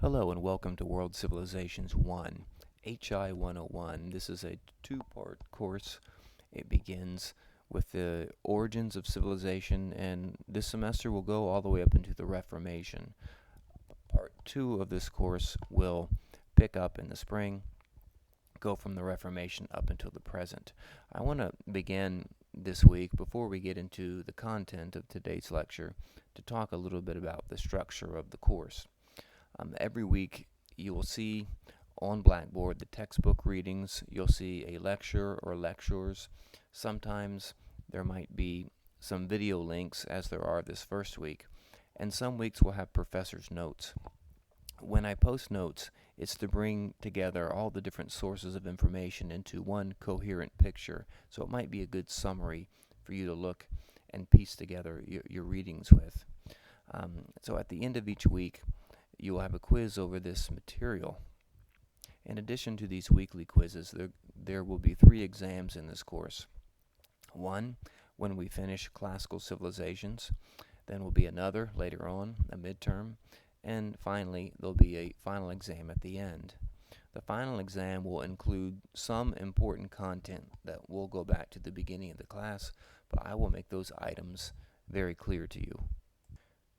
Hello and welcome to World Civilizations 1, HI 101. This is a two-part course. It begins with the origins of civilization, and this semester will go all the way up into the Reformation. Part 2 of this course will pick up in the spring, go from the Reformation up until the present. I want to begin this week, before we get into the content of today's lecture, to talk a little bit about the structure of the course. Every week you will see on Blackboard the textbook readings. You'll see a lecture or lectures. Sometimes there might be some video links, as there are this first week, and some weeks will have professor's notes. When I post notes, it's to bring together all the different sources of information into one coherent picture, so it might be a good summary for you to look and piece together your readings with. So at the end of each week, you will have a quiz over this material. In addition to these weekly quizzes, there will be 3 exams in this course. One, when we finish classical civilizations. Then will be another later on, a midterm. And finally, there'll be a final exam at the end. The final exam will include some important content that will go back to the beginning of the class, but I will make those items very clear to you.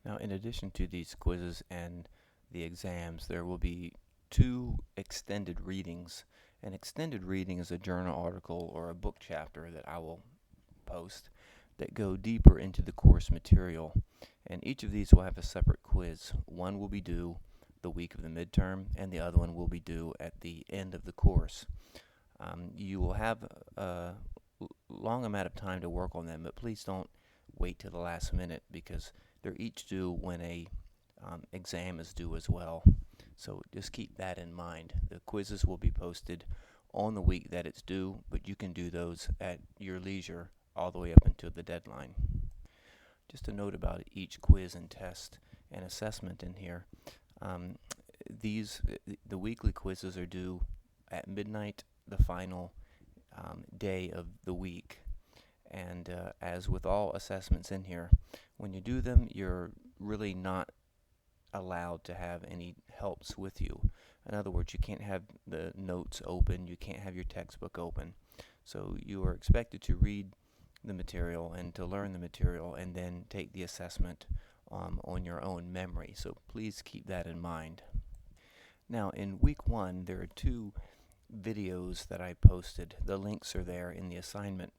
Now, in addition to these quizzes and the exams, there will be 2 extended readings. An extended reading is a journal article or a book chapter that I will post that go deeper into the course material, and each of these will have a separate quiz. One will be due the week of the midterm, and the other one will be due at the end of the course. You will have a long amount of time to work on them, but please don't wait till the last minute, because they're each due when a exam is due as well. So just keep that in mind. The quizzes will be posted on the week that it's due, but you can do those at your leisure all the way up until the deadline. Just a note about each quiz and test and assessment in here. The weekly quizzes are due at midnight, the final day of the week. And as with all assessments in here, when you do them, you're really not allowed to have any helps with you. In other words, you can't have the notes open, you can't have your textbook open. So you are expected to read the material and to learn the material and then take the assessment on your own memory. So please keep that in mind. Now, in week 1, there are 2 videos that I posted. The links are there in the assignment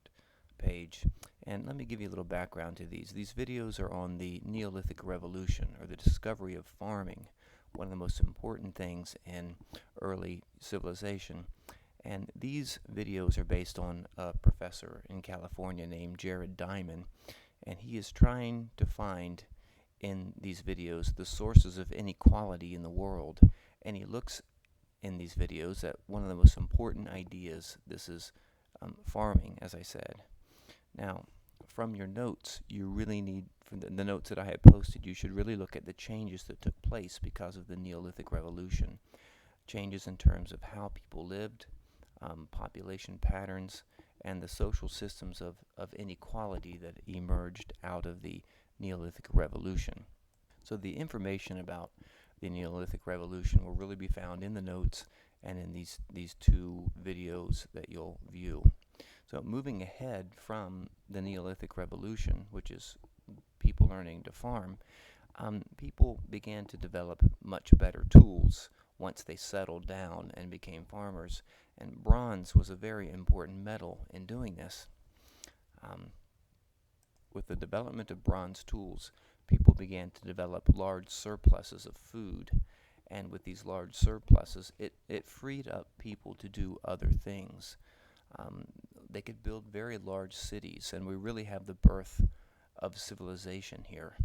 page. And let me give you a little background to these. These videos are on the Neolithic Revolution, or the discovery of farming, one of the most important things in early civilization. And these videos are based on a professor in California named Jared Diamond, and he is trying to find in these videos the sources of inequality in the world. And he looks in these videos at one of the most important ideas. This is farming, as I said. Now, from your notes, you really need, from the notes that I had posted, you should really look at the changes that took place because of the Neolithic Revolution. Changes in terms of how people lived, population patterns, and the social systems of inequality that emerged out of the Neolithic Revolution. So the information about the Neolithic Revolution will really be found in the notes and in these 2 videos that you'll view. So moving ahead from the Neolithic Revolution, which is people learning to farm, people began to develop much better tools once they settled down and became farmers. And bronze was a very important metal in doing this. With the development of bronze tools, people began to develop large surpluses of food. And with these large surpluses, it freed up people to do other things. They could build very large cities, and we really have the birth of civilization here.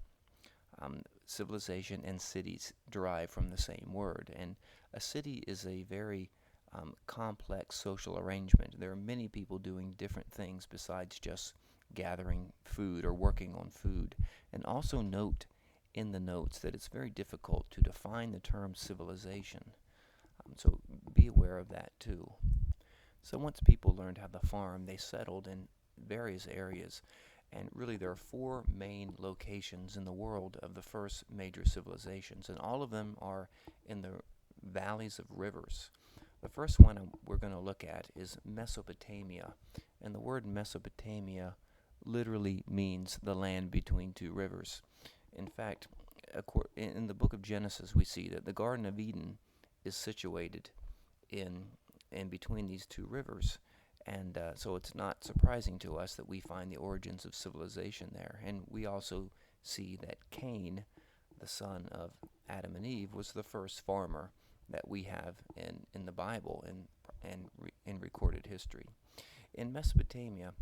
Civilization and cities derive from the same word, and a city is a very complex social arrangement. There are many people doing different things besides just gathering food or working on food. And also note in the notes that it's very difficult to define the term civilization. So be aware of that too. So once people learned how to farm, they settled in various areas, And really, there are four main locations in the world of the first major civilizations, and all of them are in the valleys of rivers. The first one we're going to look at is Mesopotamia, and the word Mesopotamia literally means the land between two rivers. In fact, in the book of Genesis, we see that the Garden of Eden is situated in between these two rivers. And so it's not surprising to us that we find the origins of civilization there. And we also see that Cain, the son of Adam and Eve, was the first farmer that we have in the Bible and in recorded history. In Mesopotamia,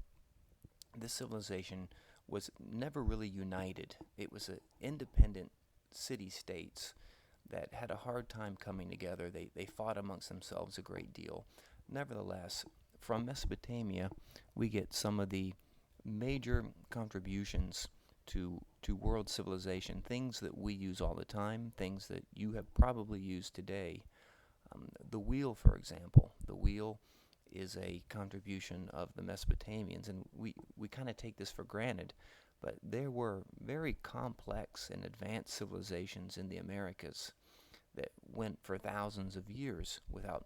this civilization was never really united. It was independent city-states that had a hard time coming together. They fought amongst themselves a great deal. Nevertheless, from Mesopotamia, we get some of the major contributions to world civilization, things that we use all the time, things that you have probably used today. The wheel, for example. The wheel is a contribution of the Mesopotamians, and we kind of take this for granted, but there were very complex and advanced civilizations in the Americas that went for thousands of years without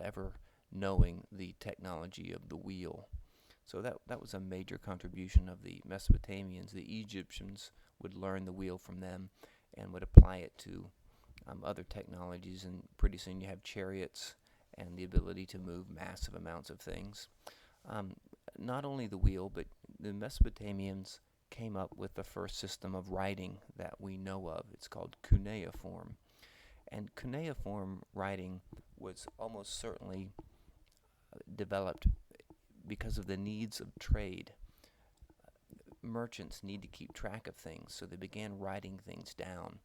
ever knowing the technology of the wheel. So that was a major contribution of the Mesopotamians. The Egyptians would learn the wheel from them and would apply it to other technologies, and pretty soon you have chariots and the ability to move massive amounts of things. Not only the wheel, but the Mesopotamians came up with the first system of writing that we know of. It's called cuneiform. And cuneiform writing was almost certainly developed because of the needs of trade. Merchants need to keep track of things, so they began writing things down.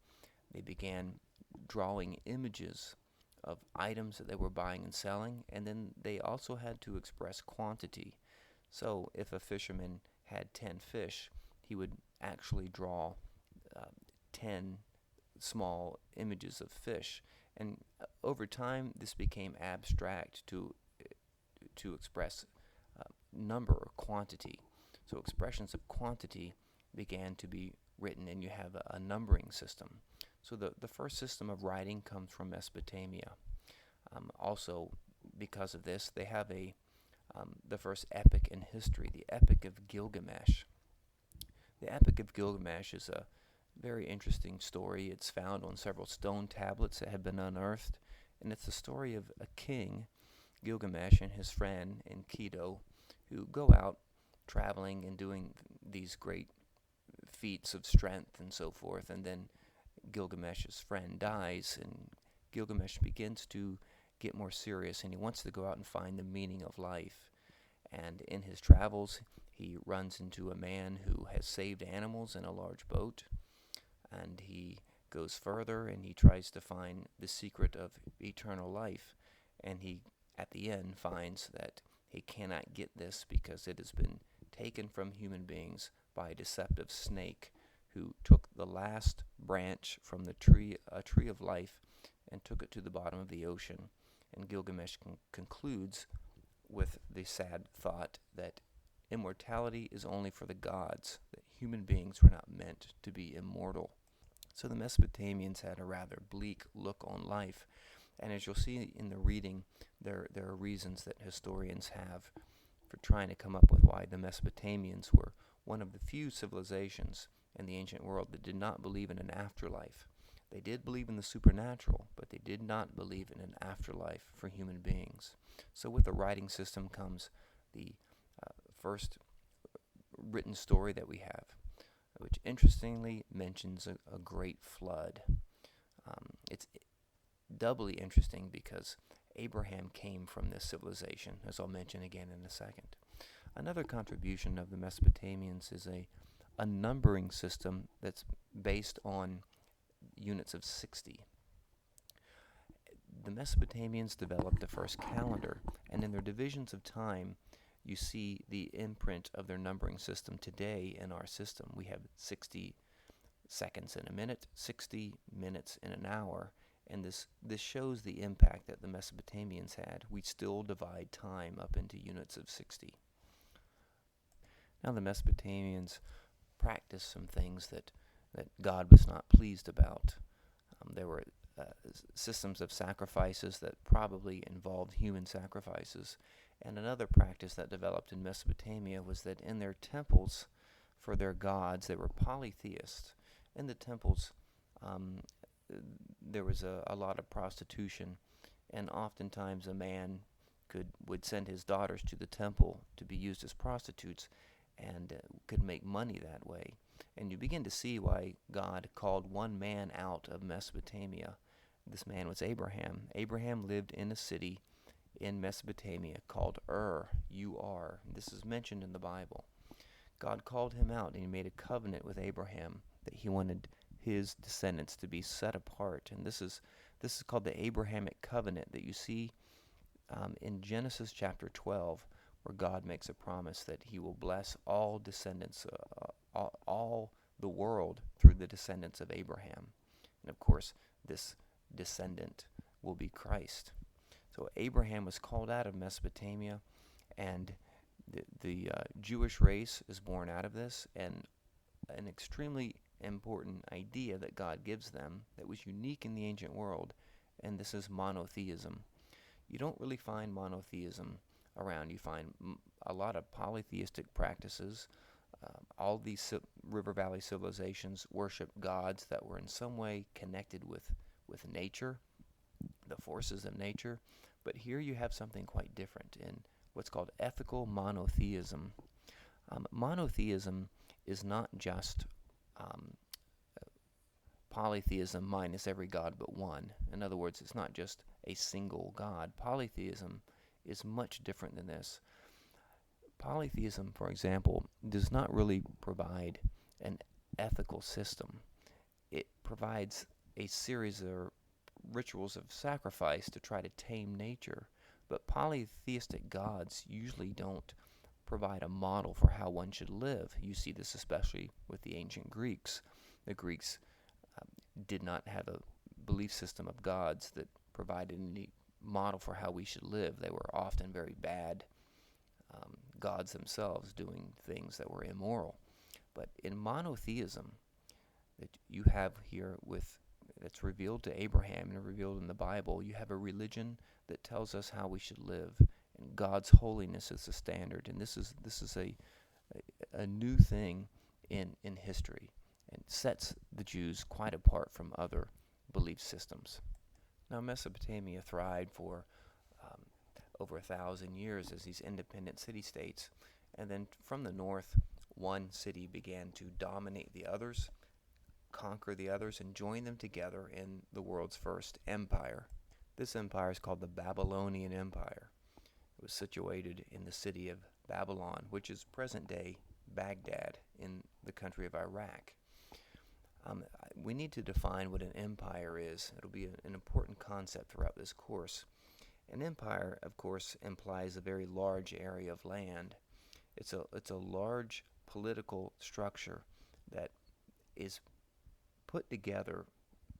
They began drawing images of items that they were buying and selling, and then they also had to express quantity. So if a fisherman had 10 fish, he would actually draw 10 small images of fish. And over time, this became abstract to express number or quantity. So expressions of quantity began to be written, and you have a numbering system. So the first system of writing comes from Mesopotamia. Also, because of this, they have the first epic in history, the Epic of Gilgamesh. The Epic of Gilgamesh is a very interesting story. It's found on several stone tablets that have been unearthed, and it's the story of a king, Gilgamesh, and his friend Enkidu, who go out traveling and doing these great feats of strength and so forth, and then Gilgamesh's friend dies, and Gilgamesh begins to get more serious, and he wants to go out and find the meaning of life. And in his travels, he runs into a man who has saved animals in a large boat, and he goes further and he tries to find the secret of eternal life, and he at the end finds that he cannot get this because it has been taken from human beings by a deceptive snake who took the last branch from the tree, a tree of life, and took it to the bottom of the ocean. And Gilgamesh concludes with the sad thought that immortality is only for the gods, that human beings were not meant to be immortal. So the Mesopotamians had a rather bleak look on life, and as you'll see in the reading, there are reasons that historians have for trying to come up with why the Mesopotamians were one of the few civilizations in the ancient world that did not believe in an afterlife. They did believe in the supernatural, but they did not believe in an afterlife for human beings. So with the writing system comes the first written story that we have, which interestingly mentions a great flood. It's doubly interesting because Abraham came from this civilization, as I'll mention again in a second. Another contribution of the Mesopotamians is a numbering system that's based on units of 60. The Mesopotamians developed the first calendar, and in their divisions of time, you see the imprint of their numbering system today in our system. We have 60 seconds in a minute, 60 minutes in an hour, and this shows the impact that the Mesopotamians had. We still divide time up into units of 60. Now the Mesopotamians practiced some things that God was not pleased about. There were systems of sacrifices that probably involved human sacrifices. And another practice that developed in Mesopotamia was that in their temples for their gods, they were polytheists. In the temples, um, there was a lot of prostitution, and oftentimes a man would send his daughters to the temple to be used as prostitutes and could make money that way. And you begin to see why God called one man out of Mesopotamia. This man was Abraham. Abraham lived in a city in Mesopotamia called Ur, U-R. This is mentioned in the Bible. God called him out, and he made a covenant with Abraham that he wanted his descendants to be set apart. And this is called the Abrahamic covenant that you see in Genesis chapter 12, where God makes a promise that he will bless all descendants, all the world through the descendants of Abraham. And of course, this descendant will be Christ. So Abraham was called out of Mesopotamia, and the Jewish race is born out of this, and an extremely important idea that God gives them that was unique in the ancient world, and this is monotheism. You don't really find monotheism around. You find a lot of polytheistic practices. All these river valley civilizations worship gods that were in some way connected with nature, the forces of nature. But here you have something quite different in what's called ethical monotheism. Monotheism is not just polytheism minus every god but one. In other words, it's not just a single god. Polytheism is much different than this. Polytheism, for example, does not really provide an ethical system. It provides a series of rituals of sacrifice to try to tame nature. But polytheistic gods usually don't provide a model for how one should live. You see this especially with the ancient Greeks. The Greeks did not have a belief system of gods that provided any model for how we should live. They were often very bad gods themselves, doing things that were immoral. But in monotheism that you have here that's revealed to Abraham and revealed in the Bible, you have a religion that tells us how we should live, and God's holiness is the standard. And this is a new thing in history, and sets the Jews quite apart from other belief systems. Now, Mesopotamia thrived for over 1,000 years as these independent city-states, and then from the north, one city began to dominate the others, conquer the others, and join them together in the world's first empire. This empire is called the Babylonian Empire. It was situated in the city of Babylon, which is present-day Baghdad in the country of Iraq. We need to define what an empire is. It'll be an important concept throughout this course. An empire, of course, implies a very large area of land. It's a large political structure that is put together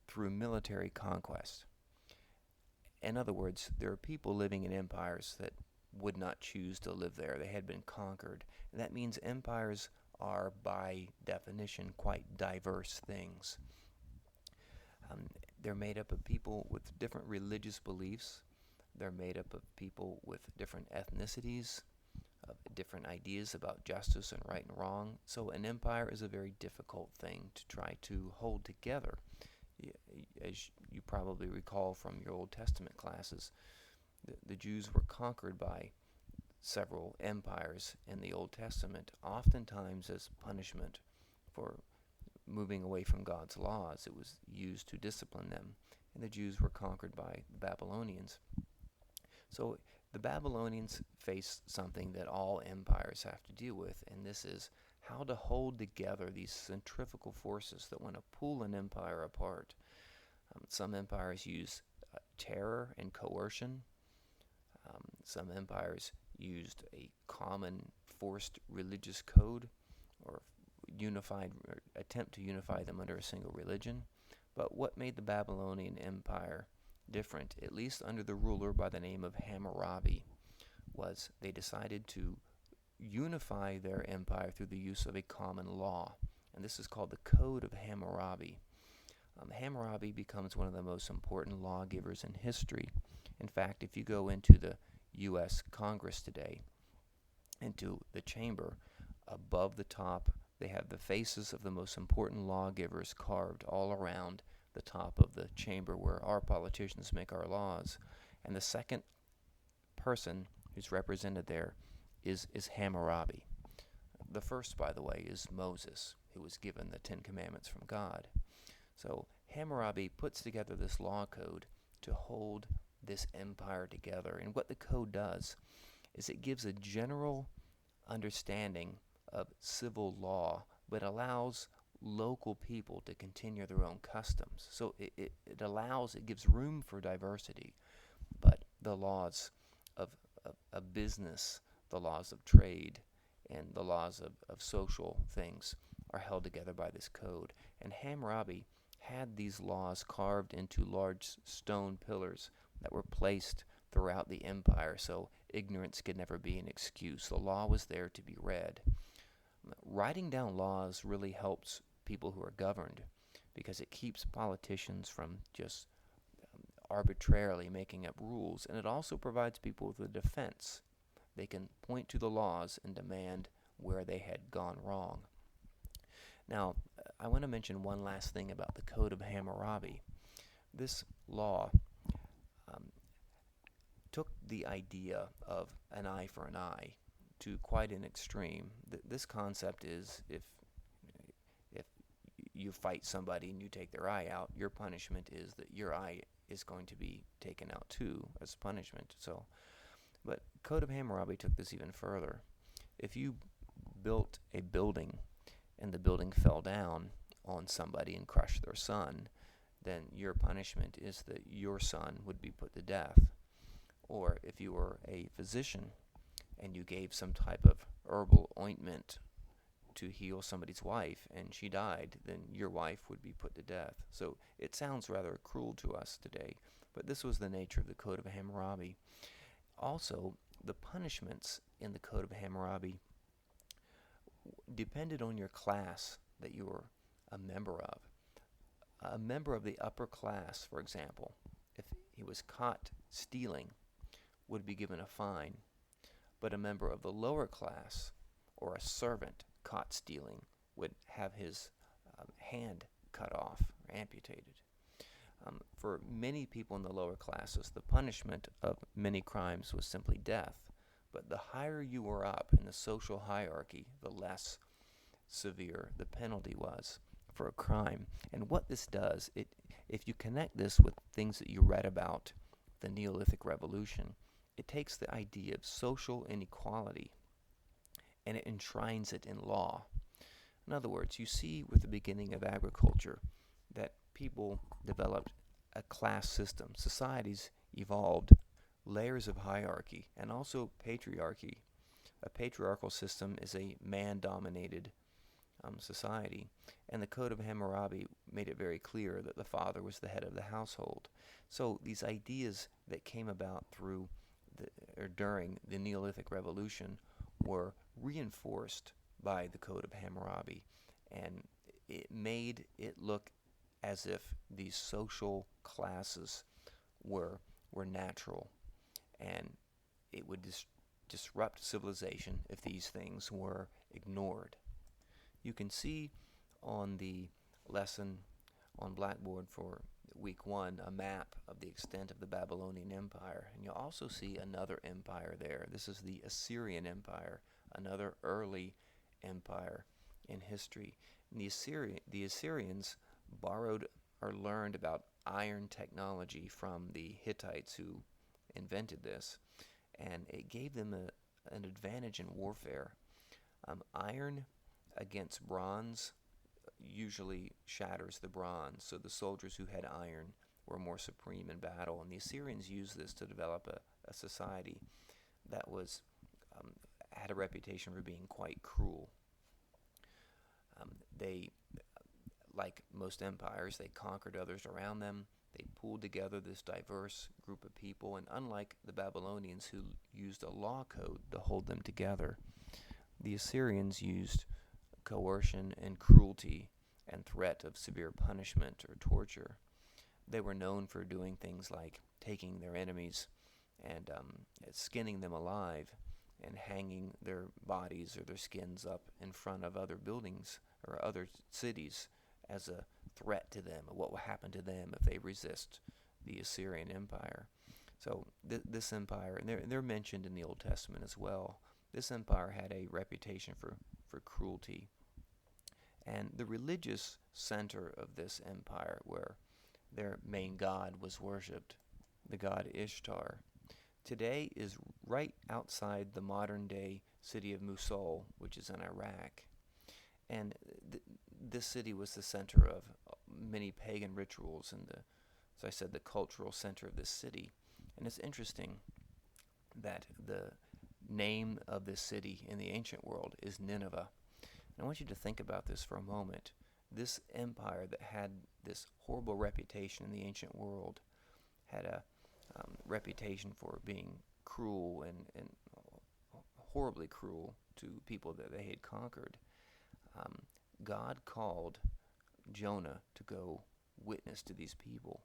through military conquest. In other words, there are people living in empires that would not choose to live there. They had been conquered. And that means empires are, by definition, quite diverse things. They're made up of people with different religious beliefs. They're made up of people with different ethnicities, different ideas about justice and right and wrong. So an empire is a very difficult thing to try to hold together. As you probably recall from your Old Testament classes, the Jews were conquered by several empires in the Old Testament, oftentimes as punishment for moving away from God's laws. It was used to discipline them, and the Jews were conquered by the Babylonians. So the Babylonians faced something that all empires have to deal with, and this is how to hold together these centrifugal forces that want to pull an empire apart. Some empires use terror and coercion. Some empires used a common forced religious code or attempt to unify them under a single religion. But what made the Babylonian Empire different, at least under the ruler by the name of Hammurabi, was they decided to unify their empire through the use of a common law. And this is called the Code of Hammurabi. Hammurabi becomes one of the most important lawgivers in history. In fact, if you go into the U.S. Congress today, into the chamber, above the top, they have the faces of the most important lawgivers carved all around the top of the chamber where our politicians make our laws. And the second person who's represented there is Hammurabi. The first, by the way, is Moses, who was given the Ten Commandments from God. So Hammurabi puts together this law code to hold this empire together. And what the code does is it gives a general understanding of civil law, but allows local people to continue their own customs. So it gives room for diversity, but the laws of business, the laws of trade, and the laws of social things are held together by this code. And Hammurabi had these laws carved into large stone pillars that were placed throughout the empire, so ignorance could never be an excuse. The law was there to be read. Writing down laws really helps people who are governed because it keeps politicians from just arbitrarily making up rules, and it also provides people with a defense. They can point to the laws and demand where they had gone wrong. Now, I want to mention one last thing about the Code of Hammurabi. This law took the idea of an eye for an eye to quite an extreme. This concept is if you fight somebody and you take their eye out, your punishment is that your eye is going to be taken out too as punishment. But Code of Hammurabi took this even further. If you built a building and the building fell down on somebody and crushed their son, then your punishment is that your son would be put to death. Or if you were a physician and you gave some type of herbal ointment to heal somebody's wife and she died, then your wife would be put to death. So it sounds rather cruel to us today, but this was the nature of the Code of Hammurabi. Also, the punishments in the Code of Hammurabi depended on your class that you were a member of. A member of the upper class, for example, if he was caught stealing, would be given a fine, but a member of the lower class or a servant caught stealing would have his hand cut off or amputated. For many people in the lower classes, the punishment of many crimes was simply death, but the higher you were up in the social hierarchy, the less severe the penalty was for a crime. And what this does, if you connect this with things that you read about the Neolithic Revolution, it takes the idea of social inequality and it enshrines it in law. In other words, you see with the beginning of agriculture that people developed a class system. Societies evolved layers of hierarchy and also patriarchy. A patriarchal system is a man-dominated society, and the Code of Hammurabi made it very clear that the father was the head of the household. So these ideas that came about through or during the Neolithic Revolution were reinforced by the Code of Hammurabi, and it made it look as if these social classes were natural, and it would disrupt civilization if these things were ignored. You can see on the lesson on Blackboard for week 1 a map of the extent of the Babylonian Empire, and you'll also see another empire there. This is the Assyrian Empire, another early empire in history. And the Assyrians borrowed or learned about iron technology from the Hittites who invented this, and it gave them an advantage in warfare. Iron against bronze usually shatters the bronze, so the soldiers who had iron were more supreme in battle, and the Assyrians used this to develop a society that had a reputation for being quite cruel. They, like most empires, they conquered others around them. They pulled together this diverse group of people, and unlike the Babylonians who used a law code to hold them together, The Assyrians used coercion and cruelty and threat of severe punishment or torture. They were known for doing things like taking their enemies and skinning them alive and hanging their bodies or their skins up in front of other buildings or other cities as a threat to them of what will happen to them if they resist the Assyrian Empire. So this empire, and they're mentioned in the Old Testament as well, this empire had a reputation for cruelty. And the religious center of this empire, where their main god was worshipped, the god Ishtar, today is right outside the modern-day city of Mosul, which is in Iraq. And this city was the center of many pagan rituals and, as I said, the cultural center of this city. And it's interesting that the name of this city in the ancient world is Nineveh. And I want you to think about this for a moment. This empire that had this horrible reputation in the ancient world had a reputation for being cruel and horribly cruel to people that they had conquered. God called Jonah to go witness to these people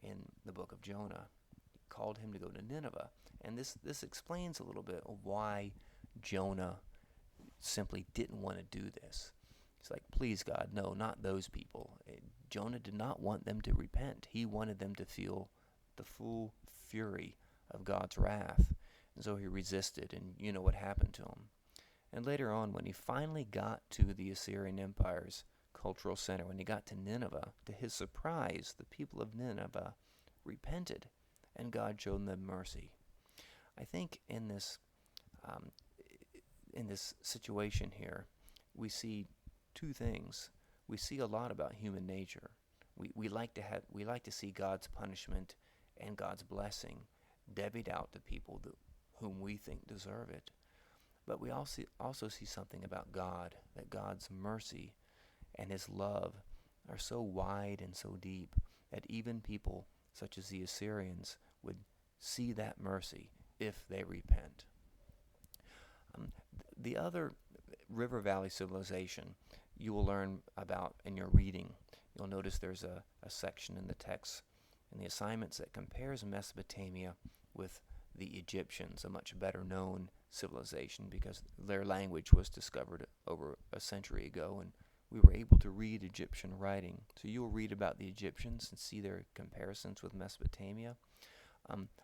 in the book of Jonah. He called him to go to Nineveh. And this explains a little bit of why Jonah simply didn't want to do this. He's like, please, God, no, not those people. Jonah did not want them to repent. He wanted them to feel the full fury of God's wrath. And so he resisted, and you know what happened to him. And later on, when he finally got to the Assyrian Empire's cultural center, when he got to Nineveh, to his surprise, the people of Nineveh repented, and God showed them mercy. I think in this situation here, we see two things. We see a lot about human nature. We like to see God's punishment and God's blessing debited out to people whom we think deserve it. But we also see something about God, that God's mercy and His love are so wide and so deep that even people such as the Assyrians would see that mercy if they repent. The other River Valley civilization you will learn about in your reading. You'll notice there's a section in the text in the assignments that compares Mesopotamia with the Egyptians, a much better known civilization because their language was discovered over a century ago, and we were able to read Egyptian writing. So you'll read about the Egyptians and see their comparisons with Mesopotamia.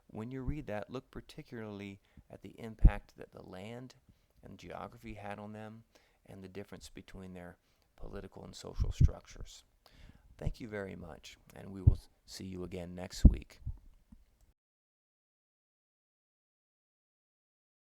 When you read that, look particularly at the impact that the land and geography had on them and the difference between their political and social structures. Thank you very much, and we will see you again next week